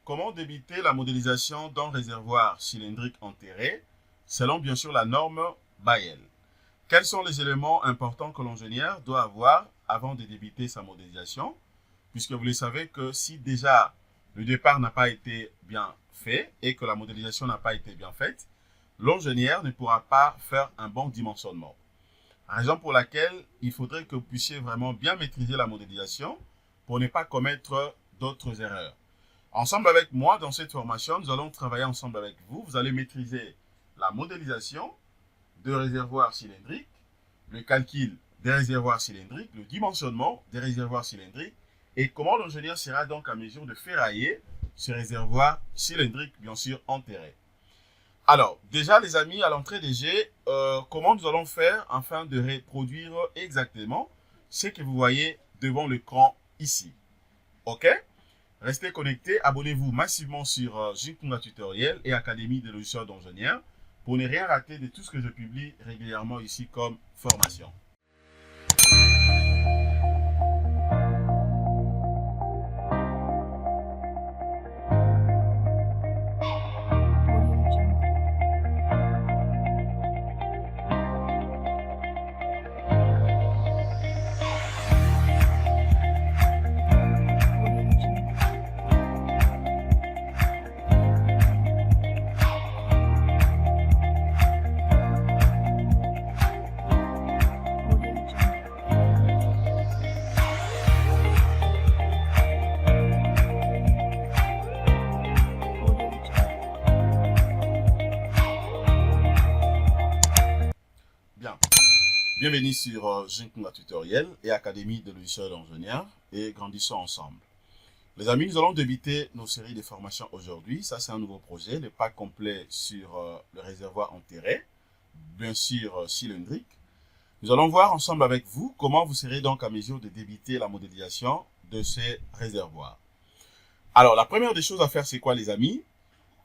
comment débiter la modélisation d'un réservoir cylindrique enterré selon bien sûr la norme Bayel? Quels sont les éléments importants que l'ingénieur doit avoir avant de débiter sa modélisation? Puisque vous le savez que si déjà le départ n'a pas été bien fait et que la modélisation n'a pas été bien faite, l'ingénieur ne pourra pas faire un bon dimensionnement. Raison pour laquelle il faudrait que vous puissiez vraiment bien maîtriser la modélisation pour ne pas commettre d'autres erreurs. Ensemble avec moi, dans cette formation, nous allons travailler ensemble avec vous. Vous allez maîtriser la modélisation de réservoirs cylindriques, le calcul des réservoirs cylindriques, le dimensionnement des réservoirs cylindriques et comment l'ingénieur sera donc à mesure de ferrailler ce réservoir cylindrique, bien sûr, enterré. Alors, déjà les amis, à l'entrée des jets, comment nous allons faire afin de reproduire exactement ce que vous voyez devant l'écran ici. OK? Restez connectés, abonnez-vous massivement sur Jinkunga Tutoriel et Académie des logiciels d'ingénieurs pour ne rien rater de tout ce que je publie régulièrement ici comme formation. Bien. Bienvenue sur Jinkunga Tutoriel et Académie de logiciels d'ingénieurs et grandissons ensemble. Les amis, nous allons débuter nos séries de formations aujourd'hui. Ça, c'est un nouveau projet, le pack complet sur le réservoir enterré, bien sûr cylindrique. Nous allons voir ensemble avec vous comment vous serez donc à mesure de débiter la modélisation de ces réservoirs. Alors, la première des choses à faire, c'est quoi les amis?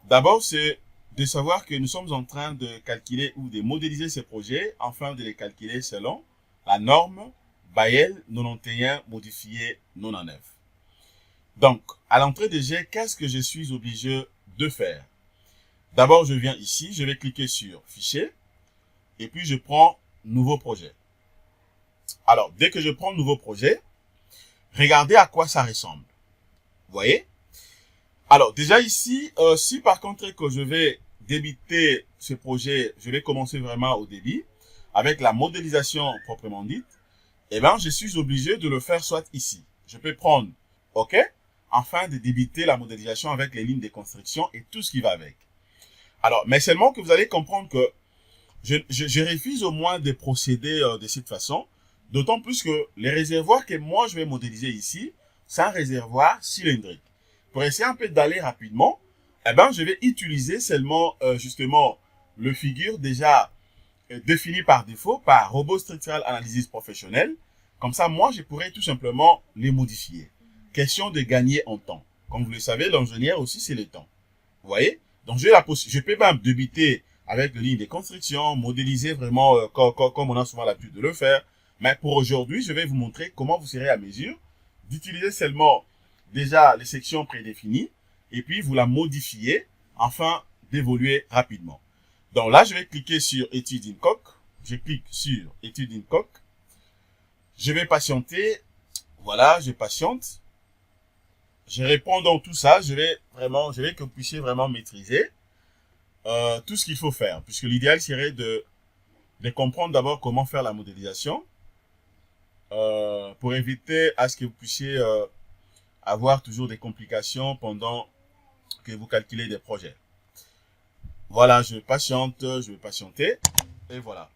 D'abord, c'est de savoir que nous sommes en train de calculer ou de modéliser ces projets afin de les calculer selon la norme Bayel 91 modifiée 99. Donc, à l'entrée des jets, qu'est-ce que je suis obligé de faire? D'abord, je viens ici, je vais cliquer sur Fichier et puis je prends Nouveau projet. Alors, dès que je prends Nouveau projet, regardez à quoi ça ressemble. Vous voyez? Alors, déjà ici, si par contre que je vais débiter ce projet, je vais commencer vraiment au début, avec la modélisation proprement dite, eh bien, je suis obligé de le faire soit ici. Je peux prendre OK, afin de débiter la modélisation avec les lignes de construction et tout ce qui va avec. Alors, mais seulement que vous allez comprendre que je refuse au moins de procéder de cette façon, d'autant plus que les réservoirs que moi je vais modéliser ici, c'est un réservoir cylindrique. Pour essayer un peu d'aller rapidement, eh ben, je vais utiliser seulement justement le figure déjà défini par défaut par Robot Structural Analysis Professionnel. Comme ça, moi, je pourrais tout simplement les modifier. Question de gagner en temps. Comme vous le savez, l'ingénieur aussi, c'est le temps. Vous voyez? Donc, je peux même débiter avec les lignes de construction, modéliser vraiment comme on a souvent l'habitude de le faire. Mais pour aujourd'hui, je vais vous montrer comment vous serez à mesure d'utiliser seulement déjà les sections prédéfinies et puis vous la modifiez afin d'évoluer rapidement. Donc là, je vais cliquer sur Étude InCoq. Je clique sur Étude InCoq. Je vais patienter. Voilà, je patiente. Je réponds donc tout ça. Je vais que vous puissiez vraiment maîtriser tout ce qu'il faut faire. Puisque l'idéal serait de comprendre d'abord comment faire la modélisation pour éviter à ce que vous puissiez avoir toujours des complications pendant que vous calculez des projets. Voilà, je patiente, je vais patienter. Et voilà.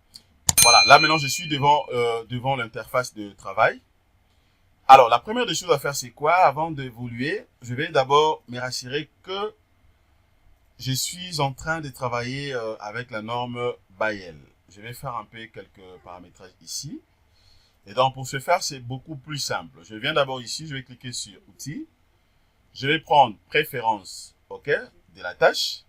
Voilà, là maintenant je suis devant l'interface de travail. Alors, la première des choses à faire, c'est quoi? Avant d'évoluer, je vais d'abord me rassurer que je suis en train de travailler avec la norme Bayel. Je vais faire un peu quelques paramétrages ici. Et donc, pour ce faire, c'est beaucoup plus simple. Je viens d'abord ici, je vais cliquer sur Outils. Je vais prendre Préférences, OK, de la tâche.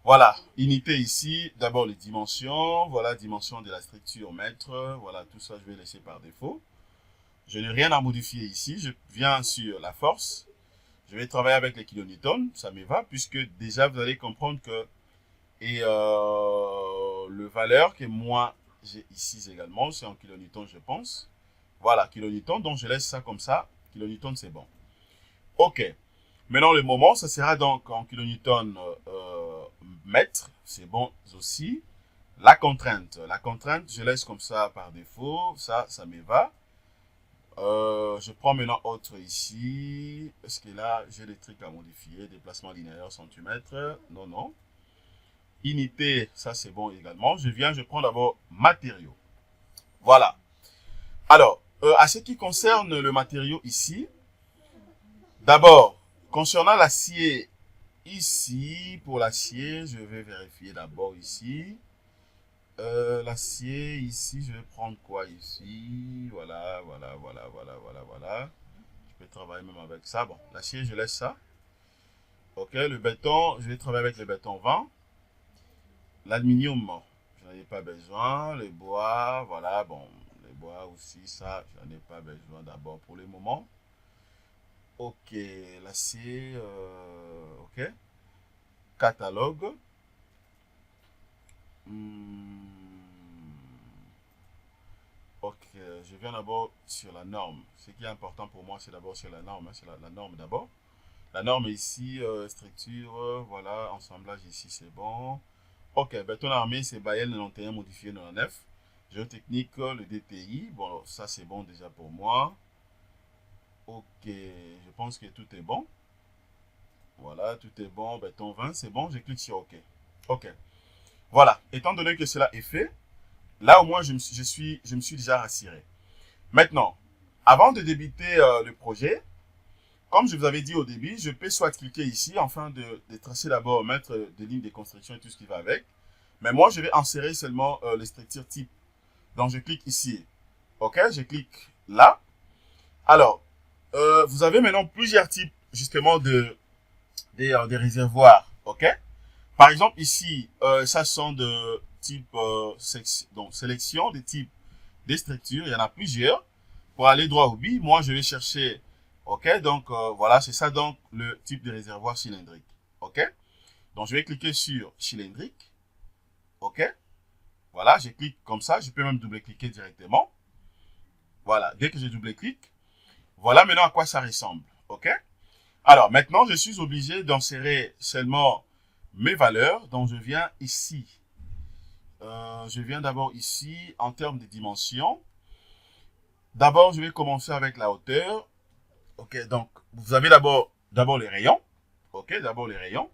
Voilà, unité ici, d'abord les dimensions. Voilà, dimension de la structure mètre. Voilà, tout ça, je vais laisser par défaut. Je n'ai rien à modifier ici. Je viens sur la force. Je vais travailler avec les kilonewtons, ça me va, puisque déjà vous allez comprendre que le valeur que moi j'ai ici également, c'est en kilonewtons je pense. Voilà, kilonewtons, donc je laisse ça comme ça. Kilonewtons c'est bon. Ok. Maintenant le moment, ça sera donc en kilonewtons mètre, c'est bon aussi. La contrainte, je laisse comme ça par défaut, ça me va. Je prends maintenant autre ici. Est-ce que là, j'ai des trucs à modifier? Déplacement linéaire centimètre. Non, non. Unité, ça c'est bon également. Je prends d'abord matériaux. Voilà. Alors, à ce qui concerne le matériau ici, d'abord, concernant l'acier, ici, pour l'acier, je vais vérifier d'abord ici. L'acier, ici, je vais prendre quoi ici? Voilà. Je peux travailler même avec ça. Bon, l'acier, je laisse ça. Ok, le béton, je vais travailler avec le béton 20. L'aluminium, je n'en ai pas besoin. Le bois, voilà, bon, le bois aussi, ça, je n'en ai pas besoin d'abord pour le moment. Ok, l'acier, ok. Catalogue. Ok, je viens d'abord sur la norme. Ce qui est important pour moi, c'est d'abord sur la norme. C'est la norme d'abord. La norme ici, structure, voilà, assemblage ici, c'est bon. Ok, béton armé, c'est Bayer 91 modifié 99. Géotechnique, le DTI. Bon, ça c'est bon déjà pour moi. Ok, je pense que tout est bon. Voilà, tout est bon. Béton 20, c'est bon. Je clique sur OK. Ok. Voilà, étant donné que cela est fait, là au moins je me suis déjà rassuré. Maintenant, avant de débuter le projet, comme je vous avais dit au début, je peux soit cliquer ici afin de tracer d'abord, mettre des lignes de construction et tout ce qui va avec. Mais moi, je vais insérer seulement les structures type. Donc, je clique ici. OK, je clique là. Alors, vous avez maintenant plusieurs types justement des réservoirs. OK. Par exemple, ici, ça sont de type donc, sélection des types des structures. Il y en a plusieurs. Pour aller droit au but, moi, je vais chercher. OK, donc voilà, c'est ça donc le type de réservoir cylindrique. OK, donc je vais cliquer sur cylindrique. OK, voilà, je clique comme ça. Je peux même double-cliquer directement. Voilà, dès que je double-clique, voilà maintenant à quoi ça ressemble. OK, alors maintenant, je suis obligé d'insérer seulement mes valeurs. Donc, je viens ici. Je viens d'abord ici en termes de dimensions. D'abord, je vais commencer avec la hauteur. Ok, donc vous avez d'abord les rayons. Ok, d'abord les rayons.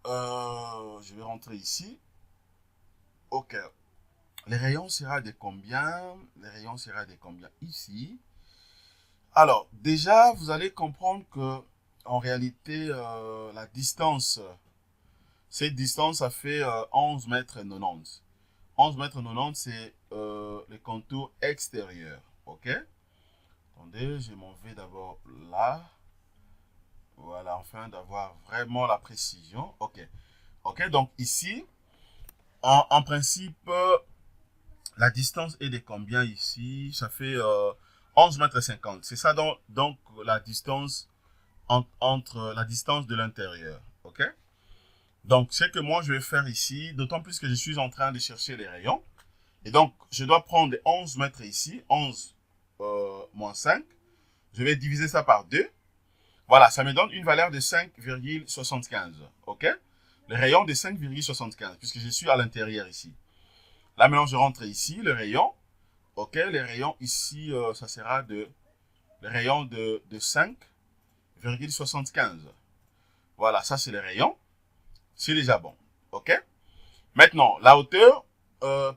Je vais rentrer ici. Ok. Les rayons sera de combien? Les rayons sera de combien ici? Alors, déjà, vous allez comprendre que en réalité, la distance, cette distance, ça fait 11 mètres 90. 11 mètres 90, c'est le contour extérieur. Ok? Attendez, je m'en vais d'abord là. Voilà, afin d'avoir vraiment la précision. Ok. Ok, donc ici, en principe, la distance est de combien ici? Ça fait 11 mètres 50. C'est ça donc la distance entre la distance de l'intérieur. Ok? Donc, ce que moi je vais faire ici, d'autant plus que je suis en train de chercher les rayons. Et donc, je dois prendre 11 mètres ici, 11 moins 5. Je vais diviser ça par 2. Voilà, ça me donne une valeur de 5,75. OK? Le rayon de 5,75, puisque je suis à l'intérieur ici. Là, maintenant, je rentre ici, le rayon. OK? Le rayon ici, ça sera le rayon de 5,75. Voilà, ça, c'est le rayon. C'est déjà bon. OK? Maintenant, la hauteur.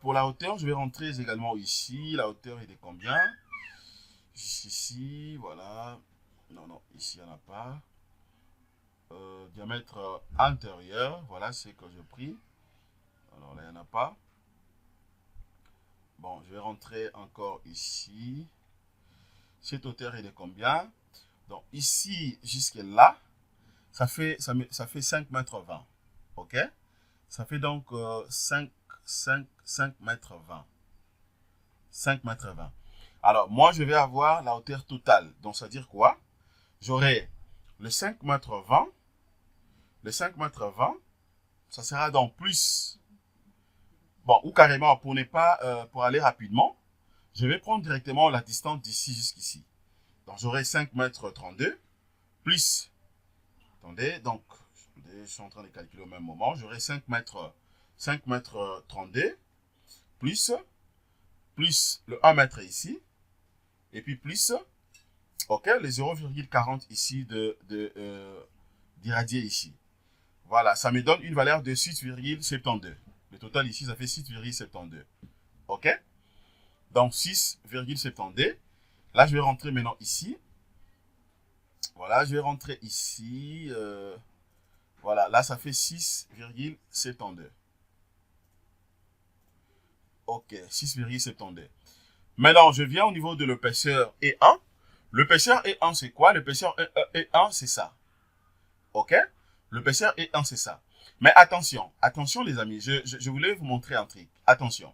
Pour la hauteur, je vais rentrer également ici. La hauteur est de combien? Ici, voilà. Non, ici, il n'y en a pas. Diamètre intérieur, voilà ce que j'ai pris. Alors là, il n'y en a pas. Bon, je vais rentrer encore ici. Cette hauteur est de combien? Donc ici jusque là, ça fait 5 mètres 20. OK? Ça fait donc 5 mètres 20. 5 mètres 20. Alors, moi, je vais avoir la hauteur totale. Donc, ça veut dire quoi? J'aurai le 5 mètres 20, le 5 mètres 20, ça sera donc plus, bon, ou carrément, pour ne pas, pour aller rapidement, je vais prendre directement la distance d'ici jusqu'ici. Donc, j'aurai 5 mètres 32, plus, attendez, donc, je suis en train de calculer au même moment, j'aurai 5 mètres 32, plus le 1 mètre ici, et puis plus, ok, les 0,40 ici d'irradié ici. Voilà, ça me donne une valeur de 6,72. Le total ici, ça fait 6,72. Ok? Donc 6,72. Là, je vais rentrer maintenant ici. Voilà, je vais rentrer ici. Voilà, là, ça fait 6,72. Ok, 6,72. Maintenant, je viens au niveau de l'épaisseur E1. L'épaisseur E1, c'est quoi? L'épaisseur E1, c'est ça. Ok? L'épaisseur E1, c'est ça. Mais attention, attention les amis, je voulais vous montrer un truc. Attention.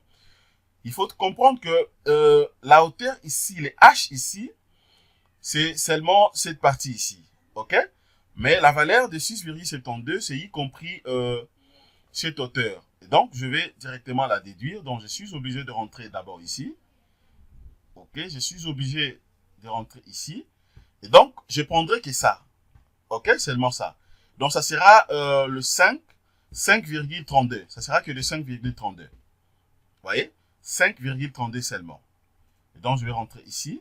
Il faut comprendre que la hauteur ici, les H ici, c'est seulement cette partie ici. Ok? Mais la valeur de 6,72, c'est y compris cette hauteur. Et donc, je vais directement la déduire. Donc, je suis obligé de rentrer d'abord ici. Ok? Je suis obligé de rentrer ici. Et donc, je prendrai que ça. Ok? Seulement ça. Donc, ça sera le 5,32. Ça sera que le 5,32. Vous voyez? 5,32 seulement. Et donc, je vais rentrer ici.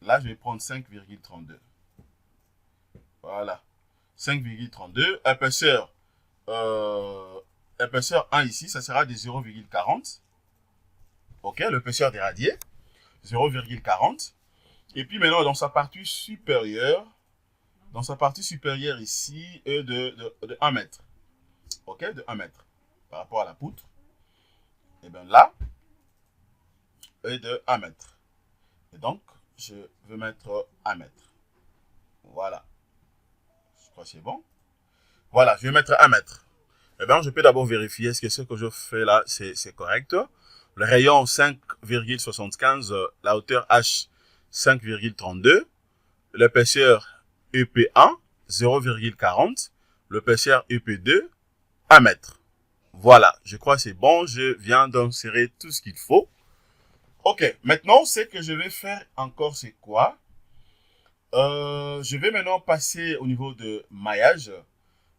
Là, je vais prendre 5,32. Voilà. 5,32. Épaisseur 1 ici, ça sera de 0,40. Ok? L'épaisseur des radiers. 0,40. Et puis maintenant, dans sa partie supérieure, ici, de 1 mètre. Ok? De 1 mètre. Par rapport à la poutre. Et bien là, est de 1 mètre. Et donc, je veux mettre 1 mètre. Voilà. Je crois que c'est bon. Voilà, je vais mettre 1 mètre. Eh bien, je peux d'abord vérifier est-ce que ce que je fais là, c'est correct. Le rayon 5,75, la hauteur H 5,32, l'épaisseur EP1 0,40, l'épaisseur EP2 1 mètre. Voilà, je crois que c'est bon, je viens d'insérer tout ce qu'il faut. Ok, maintenant, ce que je vais faire encore, c'est quoi? Je vais maintenant passer au niveau de maillage.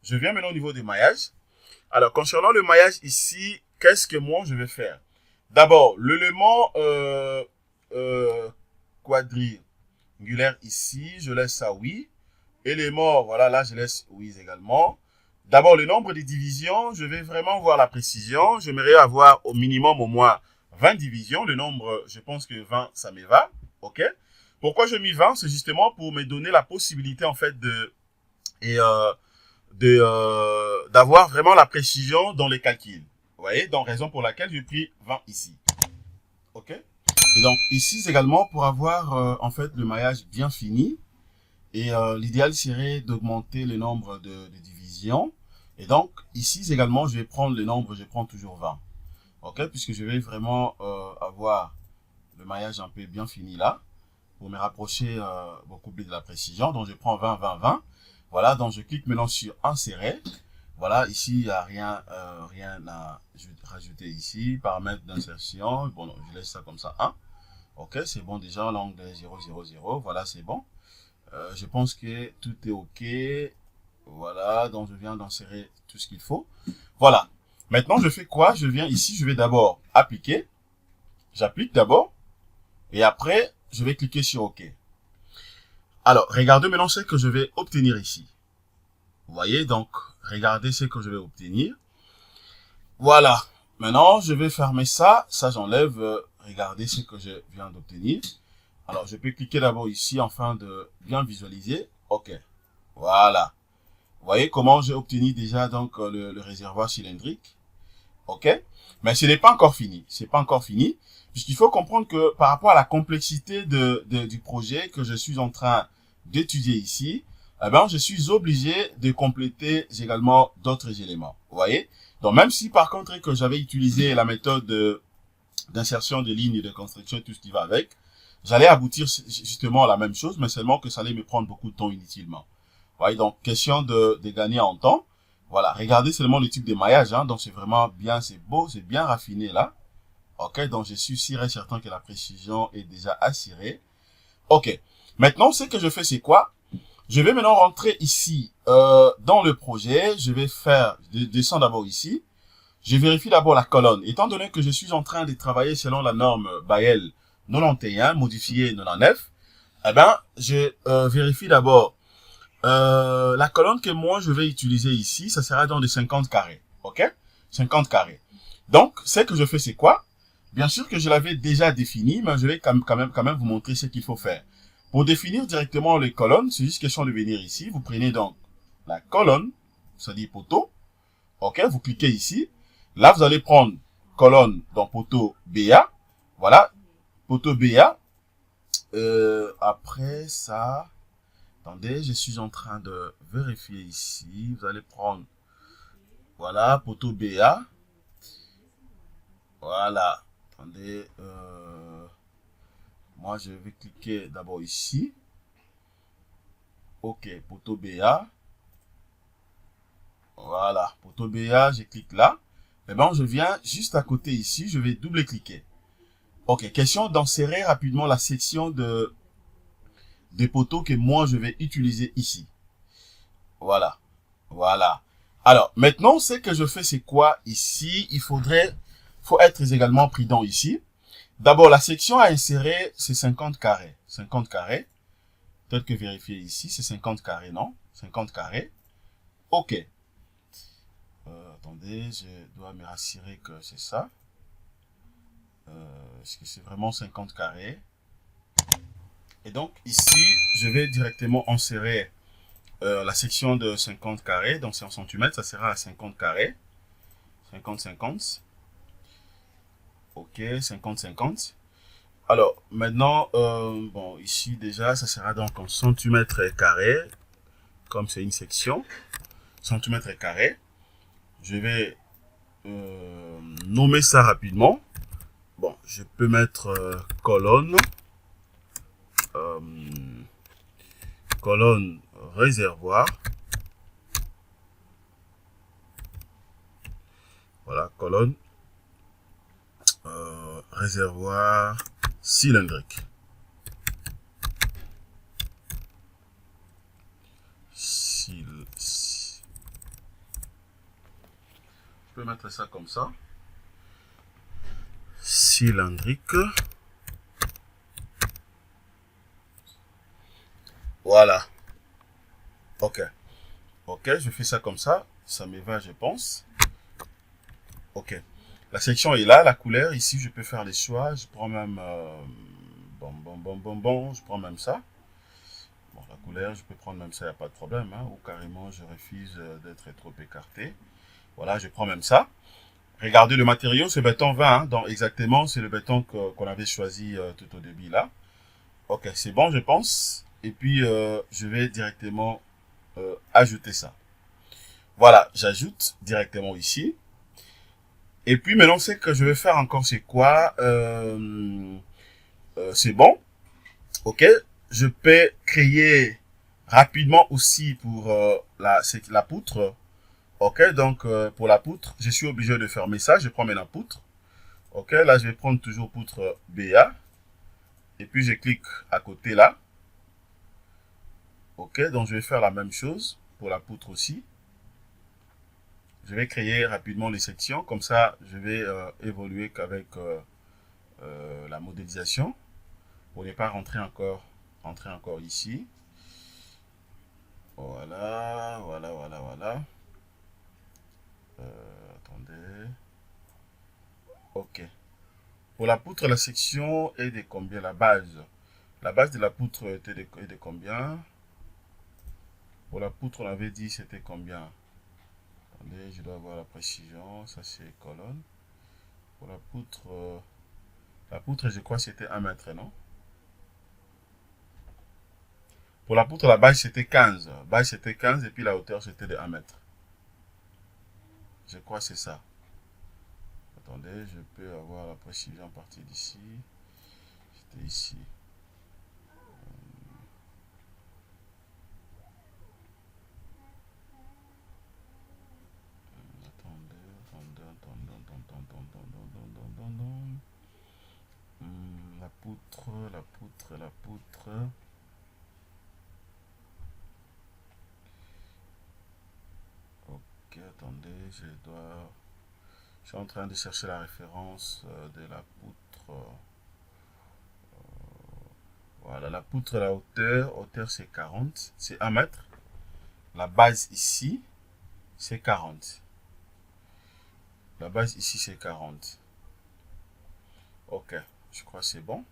Je viens maintenant au niveau des maillages. Alors, concernant le maillage ici, qu'est-ce que moi je vais faire? D'abord, l'élément quadrangulaire ici, je laisse ça oui. Élément, voilà, là je laisse oui également. D'abord, le nombre de divisions, je vais vraiment voir la précision. J'aimerais avoir au minimum au moins 20 divisions. Le nombre, je pense que 20, ça me va. OK? Pourquoi je mis 20? C'est justement pour me donner la possibilité, en fait, d'avoir vraiment la précision dans les calculs. Vous voyez? Donc, raison pour laquelle j'ai pris 20 ici. OK? Et donc, ici, c'est également pour avoir, en fait, le maillage bien fini. Et l'idéal serait d'augmenter le nombre de divisions. Et donc, ici également, je vais prendre le nombre, je prends toujours 20. OK? Puisque je vais vraiment avoir le maillage un peu bien fini là, pour me rapprocher beaucoup plus de la précision. Donc, je prends 20, 20, 20. Voilà, donc je clique maintenant sur insérer. Voilà, ici, il n'y a rien à rajouter ici. Paramètres d'insertion. Bon, je laisse ça comme ça, 1. OK, c'est bon déjà, l'angle 0, 0, 0. Voilà, c'est bon. Je pense que tout est OK. Voilà, donc je viens d'insérer tout ce qu'il faut. Voilà. Maintenant, je fais quoi? Je viens ici, je vais d'abord appliquer. J'applique d'abord. Et après, je vais cliquer sur OK. Alors, regardez maintenant ce que je vais obtenir ici. Vous voyez, donc, regardez ce que je vais obtenir. Voilà. Maintenant, je vais fermer ça. Ça, j'enlève. Regardez ce que je viens d'obtenir. Alors, je peux cliquer d'abord ici afin de bien visualiser. OK. Voilà. Vous voyez comment j'ai obtenu déjà donc le réservoir cylindrique. OK. Mais ce n'est pas encore fini. C'est pas encore fini. Puisqu'il faut comprendre que par rapport à la complexité du projet que je suis en train d'étudier ici, eh ben, je suis obligé de compléter également d'autres éléments. Vous voyez? Donc, même si par contre que j'avais utilisé la méthode d'insertion de lignes de construction et tout ce qui va avec, j'allais aboutir justement à la même chose, mais seulement que ça allait me prendre beaucoup de temps inutilement. Vous voyez, donc question de gagner en temps. Voilà, regardez seulement le type d'émaillage, hein, donc c'est vraiment bien, c'est beau, c'est bien raffiné là. Ok, donc je suis sûr et certain que la précision est déjà assurée. Ok, maintenant ce que je fais c'est quoi? Je vais maintenant rentrer ici dans le projet, je vais faire, descends d'abord ici, je vérifie d'abord la colonne. Étant donné que je suis en train de travailler selon la norme Bayel 91, modifiée 99, eh ben, je vérifie d'abord la colonne que moi je vais utiliser ici, ça sera dans des 50 carrés. Ok? 50 carrés. Donc, ce que je fais, c'est quoi? Bien sûr que je l'avais déjà défini, mais je vais quand même vous montrer ce qu'il faut faire. Pour définir directement les colonnes, c'est juste question de venir ici. Vous prenez donc la colonne, c'est-à-dire poteau. Ok? Vous cliquez ici. Là, vous allez prendre colonne dans poteau BA. Voilà. Poteau BA. Après ça, attendez, je suis en train de vérifier ici. Vous allez prendre, voilà, poteau BA. Voilà. Attendez, moi je vais cliquer d'abord ici. Ok, poteau BA. Voilà, poteau BA, je clique là. Et ben, je viens juste à côté ici, je vais double-cliquer. Ok, question d'insérer rapidement la section des poteaux que moi je vais utiliser ici. Voilà, voilà. Alors, maintenant, ce que je fais, c'est quoi ici? Faut être également prudent ici. D'abord, la section à insérer, c'est 50 carrés. 50 carrés. Peut-être que vérifier ici, c'est 50 carrés, non? 50 carrés. OK. Attendez, je dois me rassurer que c'est ça. Est-ce que c'est vraiment 50 carrés? Et donc, ici, je vais directement insérer la section de 50 carrés. Donc, c'est en centimètres, ça sera à 50 carrés. 50-50. OK, 50-50. Alors, maintenant, bon, ici, déjà, ça sera donc en centimètres carrés. Comme c'est une section. Centimètres carrés. Je vais nommer ça rapidement. Bon, je peux mettre colonne. Colonne réservoir. Voilà, colonne réservoir cylindrique. Je peux mettre ça comme ça. Cylindrique. Voilà. Ok. Ok, je fais ça comme ça. Ça me va, je pense. Ok. La section est là, la couleur. Ici, je peux faire les choix. Je prends même... bon. Je prends même ça. Bon, la couleur, je peux prendre même ça, il n'y a pas de problème. Hein, ou carrément, je refuse d'être trop écarté. Voilà, je prends même ça. Regardez le matériau, c'est béton 20. Hein, donc, exactement, c'est le béton qu'on avait choisi tout au début là. Ok, c'est bon, je pense. Et puis, je vais directement ajouter ça. Voilà, j'ajoute directement ici. Et puis maintenant, ce que je vais faire encore, c'est quoi? C'est bon. Ok. Je peux créer rapidement aussi pour la poutre. Ok. Donc, pour la poutre, je suis obligé de fermer ça. Je prends maintenant poutre. Ok. Là, je vais prendre toujours poutre BA. Et puis, je clique à côté là. Ok. Donc, je vais faire la même chose pour la poutre aussi. Je vais créer rapidement les sections. Comme ça, je vais évoluer qu'avec la modélisation. Pour ne pas rentrer encore ici. Voilà. Attendez. Ok. Pour la poutre, la section est de combien? La base. La base de la poutre est de combien? Pour la poutre, on avait dit c'était combien? Attendez, je dois avoir la précision. Ça, c'est colonne. Pour la poutre, je crois que c'était 1 mètre, non? Pour la poutre, la base, c'était 15. La base, c'était 15 et puis la hauteur, c'était de 1 mètre. Je crois que c'est ça. Attendez, je peux avoir la précision à partir d'ici. C'était ici. poutre, la poutre, la poutre. Ok, attendez, je suis en train de chercher la référence de la poutre. Voilà, la poutre, la hauteur c'est 40, c'est 1 mètre. La base ici, c'est 40. La base ici, c'est 40. Ok, je crois que c'est bon.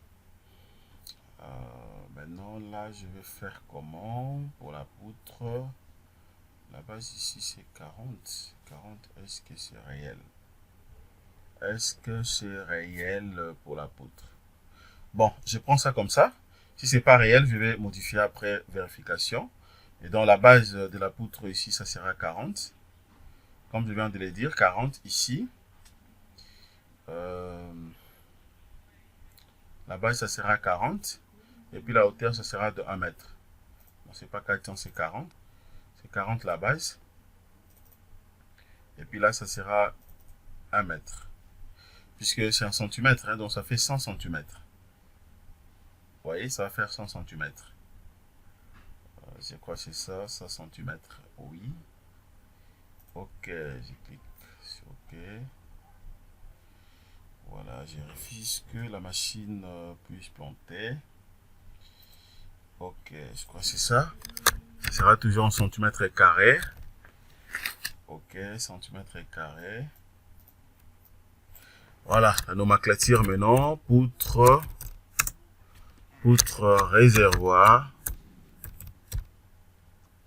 Maintenant, là, je vais faire comment pour la poutre? La base ici, c'est 40. 40, est-ce que c'est réel? Est-ce que c'est réel pour la poutre? Bon, je prends ça comme ça. Si c'est pas réel, je vais modifier après vérification. Et dans la base de la poutre ici, ça sera 40. Comme je viens de le dire, 40 ici. La base, ça sera 40. Et puis la hauteur, ça sera de 1 mètre. Bon, c'est pas 400, c'est 40. C'est 40 la base. Et puis là, ça sera 1 mètre. Puisque c'est un centimètre, hein, donc ça fait 100 centimètres. Vous voyez, ça va faire 100 centimètres. C'est quoi, c'est ça, 100 centimètres. Oui. Ok, je clique sur OK. Voilà, je vérifie que la machine puisse planter. Ok, je crois que c'est ça. Ce sera toujours en centimètres carrés. Ok, centimètres carrés. Voilà, la nomenclature maintenant. Poutre réservoir.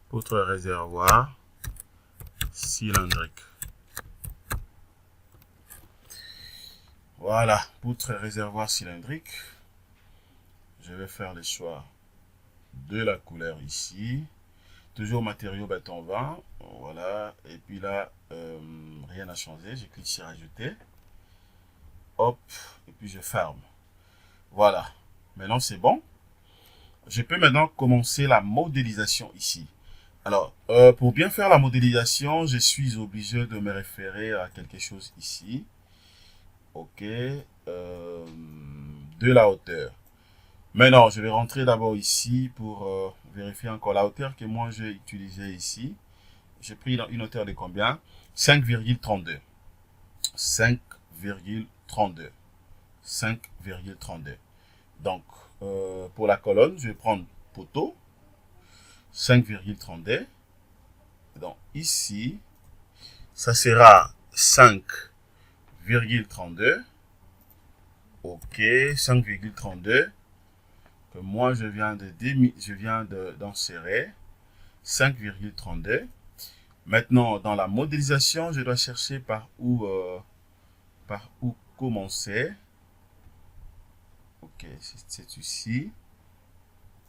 Poutre réservoir cylindrique. Voilà, poutre réservoir cylindrique. Je vais faire le choix de la couleur ici. Toujours matériau béton 20. Voilà, et puis là, rien n'a changé. Je clique sur ajouter. Hop, et puis je ferme. Voilà, maintenant c'est bon. Je peux maintenant commencer la modélisation ici. Alors, pour bien faire la modélisation, je suis obligé de me référer à quelque chose ici. Ok, de la hauteur. Maintenant, je vais rentrer d'abord ici pour vérifier encore la hauteur que moi j'ai utilisée ici. J'ai pris une hauteur de combien? 5,32. 5,32. 5,32. Donc, pour la colonne, je vais prendre poteau. 5,32. Donc, ici, ça sera 5,32. Ok, 5,32. Que moi, je viens d'insérer. 5,32. Maintenant, dans la modélisation, je dois chercher par où commencer. Ok, c'est ici.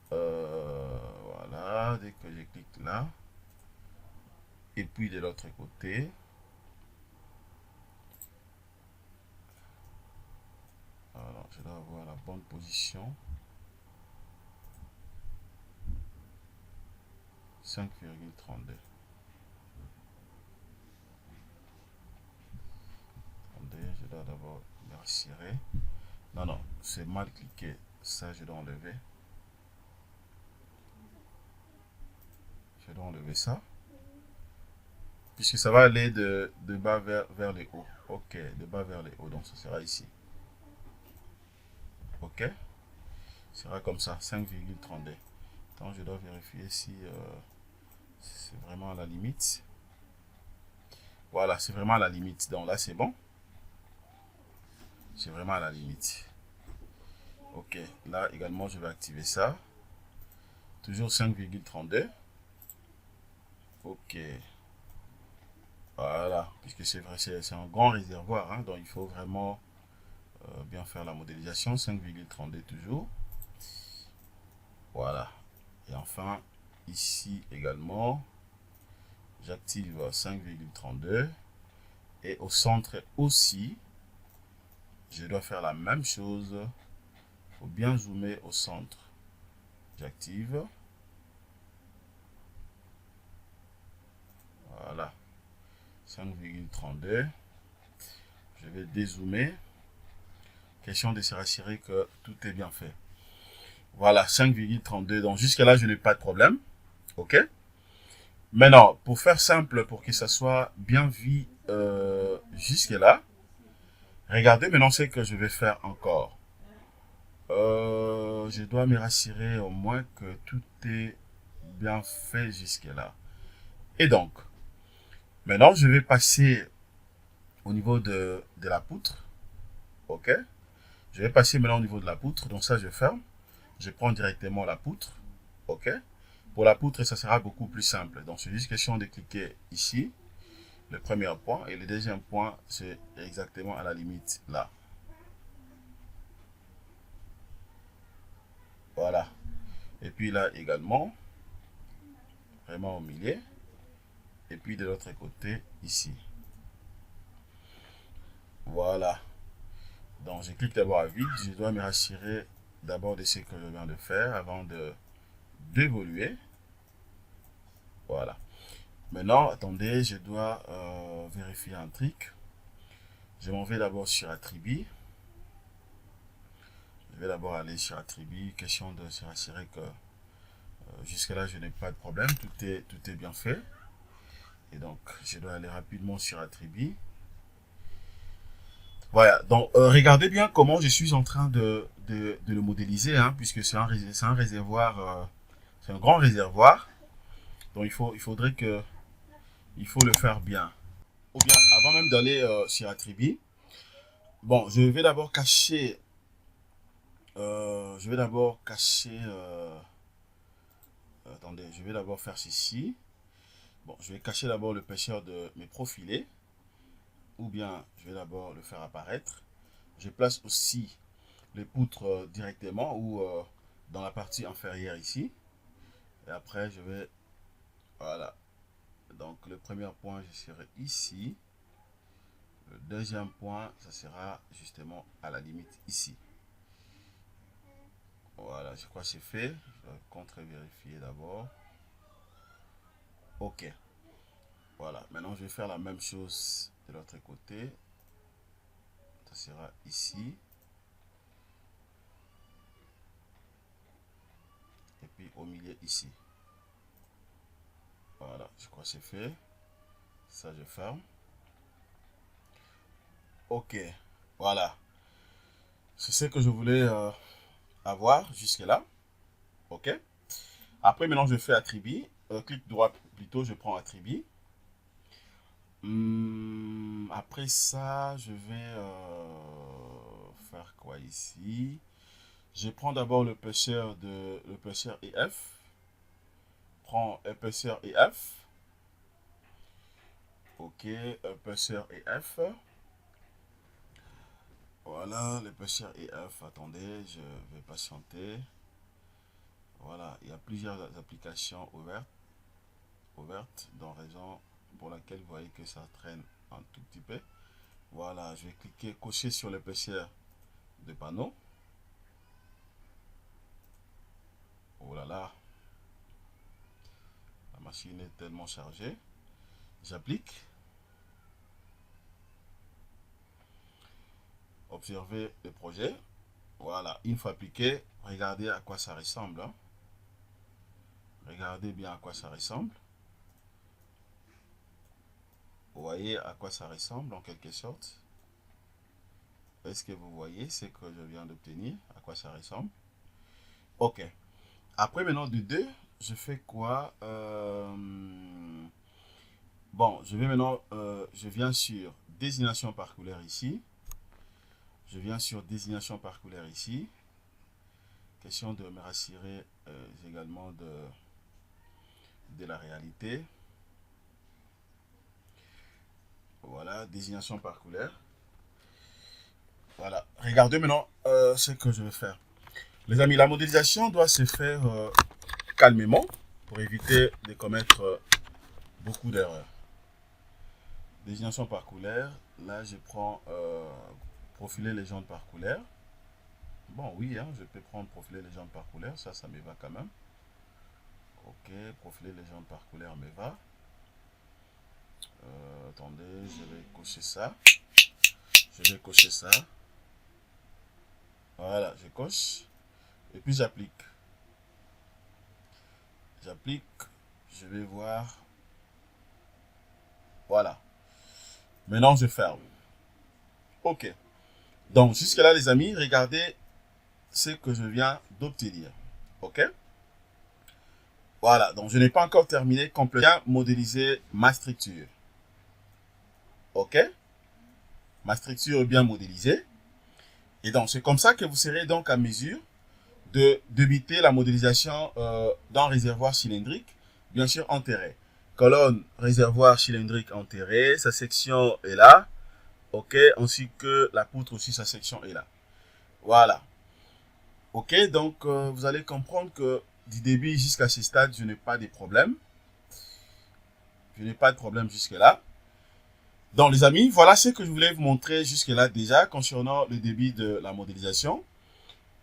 Voilà, dès que je clique là. Et puis de l'autre côté. Alors, je dois avoir la bonne position. 5,32. Attendez, je dois d'abord le retirer. Non, non, c'est mal cliqué. Ça, je dois enlever. Je dois enlever ça. Puisque ça va aller de bas vers les hauts. Ok, de bas vers les hauts. Donc, ce sera ici. Ok. Ce sera comme ça, 5,32. Donc, je dois vérifier si c'est vraiment à la limite. Voilà, c'est vraiment à la limite. Donc là, c'est bon. C'est vraiment à la limite. Ok, là également, je vais activer ça. Toujours 5,32. Ok. Voilà, puisque c'est vrai, c'est un grand réservoir, hein, donc il faut vraiment bien faire la modélisation. 5,32 toujours. Voilà. Et enfin, ici également, j'active 5,32. Et au centre aussi, je dois faire la même chose. Il faut bien zoomer au centre. J'active. Voilà. 5,32. Je vais dézoomer. Question de se rassurer que tout est bien fait. Voilà, 5,32. Donc jusqu'à là, je n'ai pas de problème. OK? Maintenant, pour faire simple, pour que ça soit bien vu jusqu'à là, regardez maintenant ce que je vais faire encore. Je dois me rassurer au moins que tout est bien fait jusqu'à là. Et donc, maintenant, je vais passer au niveau de la poutre. OK? Je vais passer maintenant au niveau de la poutre. Donc ça, je ferme. Je prends directement la poutre. OK? Pour la poutre, ça sera beaucoup plus simple. Donc, c'est juste question de cliquer ici, le premier point. Et le deuxième point, c'est exactement à la limite là. Voilà. Et puis là également, vraiment au milieu. Et puis de l'autre côté, ici. Voilà. Donc, je clique d'abord à vide. Je dois me rassurer d'abord de ce que je viens de faire avant d'évoluer. Voilà. Maintenant, attendez, je dois vérifier un truc. Je m'en vais d'abord sur Attribut. Je vais d'abord aller sur Attribut. Question de se rassurer que jusque-là, je n'ai pas de problème. Tout est bien fait. Et donc, je dois aller rapidement sur Attribut. Voilà. Donc, regardez bien comment je suis en train de le modéliser, hein, puisque c'est un réservoir, c'est un grand réservoir. Donc, il faudrait que, il faut le faire bien. Ou bien, avant même d'aller sur Attribut, bon, je vais d'abord cacher, attendez, je vais d'abord faire ceci. Bon, je vais cacher d'abord le pêcheur de mes profilés. Ou bien, je vais d'abord le faire apparaître. Je place aussi les poutres directement ou dans la partie inférieure ici. Et après, je vais, voilà. Donc, le premier point, je serai ici. Le deuxième point, ça sera justement à la limite ici. Voilà, je crois que c'est fait. Je vais contre-vérifier d'abord. OK. Voilà, maintenant je vais faire la même chose de l'autre côté. Ça sera ici. Et puis au milieu ici. Voilà, je crois que c'est fait. Ça, je ferme. OK. Voilà. C'est ce que je voulais avoir jusque-là. OK. Après, maintenant, je fais Attribut. Clic droit plutôt, je prends Attribut. Après ça, je vais faire quoi ici? Je prends d'abord le pêcheur EF. Prends épaisseur EF. OK, épaisseur EF. Voilà, l'épaisseur EF. Attendez, je vais patienter. Voilà, il y a plusieurs applications ouvertes, dans raison pour laquelle vous voyez que ça traîne un tout petit peu. Voilà, je vais cliquer, cocher sur l'épaisseur de panneau. Oh là là, la machine est tellement chargée. J'applique. Observez le projet. Voilà, une fois appliqué, regardez à quoi ça ressemble. Hein. Regardez bien à quoi ça ressemble. Vous voyez à quoi ça ressemble en quelque sorte. Est-ce que vous voyez ce que je viens d'obtenir? À quoi ça ressemble? OK. Après, maintenant, de 2, je fais quoi? Bon, je vais maintenant, je viens sur désignation par couleur ici. Je viens sur désignation par couleur ici. Question de me rassurer également de la réalité. Voilà, désignation par couleur. Voilà, regardez maintenant ce que je vais faire. Les amis, la modélisation doit se faire calmement pour éviter de commettre beaucoup d'erreurs. Désignation par couleur. Là, je prends profiler les jantes par couleur. Bon, oui, hein, je peux prendre profiler les jantes par couleur. Ça me va quand même. OK, profiler les jantes par couleur me va. Attendez, je vais cocher ça. Je vais cocher ça. Voilà, je coche. Et puis j'applique. J'applique. Je vais voir. Voilà. Maintenant, je ferme. OK. Donc, jusque-là, les amis, regardez ce que je viens d'obtenir. OK? Voilà. Donc, je n'ai pas encore terminé complètement modéliser ma structure. OK? Ma structure est bien modélisée. Et donc, c'est comme ça que vous serez donc à mesure de débiter la modélisation d'un réservoir cylindrique, bien sûr enterré. Colonne réservoir cylindrique enterré, sa section est là, ok, ainsi que la poutre aussi, sa section est là. Voilà. Ok, donc vous allez comprendre que du début jusqu'à ce stade, je n'ai pas de problème. Je n'ai pas de problème jusque-là. Donc les amis, voilà ce que je voulais vous montrer jusque-là déjà concernant le débit de la modélisation.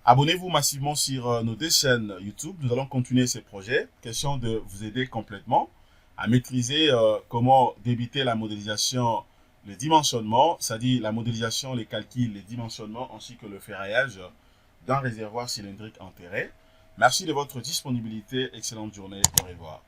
Abonnez-vous massivement sur nos deux chaînes YouTube. Nous allons continuer ces projets. Question de vous aider complètement à maîtriser comment débiter la modélisation, le dimensionnement, c'est-à-dire la modélisation, les calculs, les dimensionnements, ainsi que le ferraillage d'un réservoir cylindrique enterré. Merci de votre disponibilité. Excellente journée. Au revoir.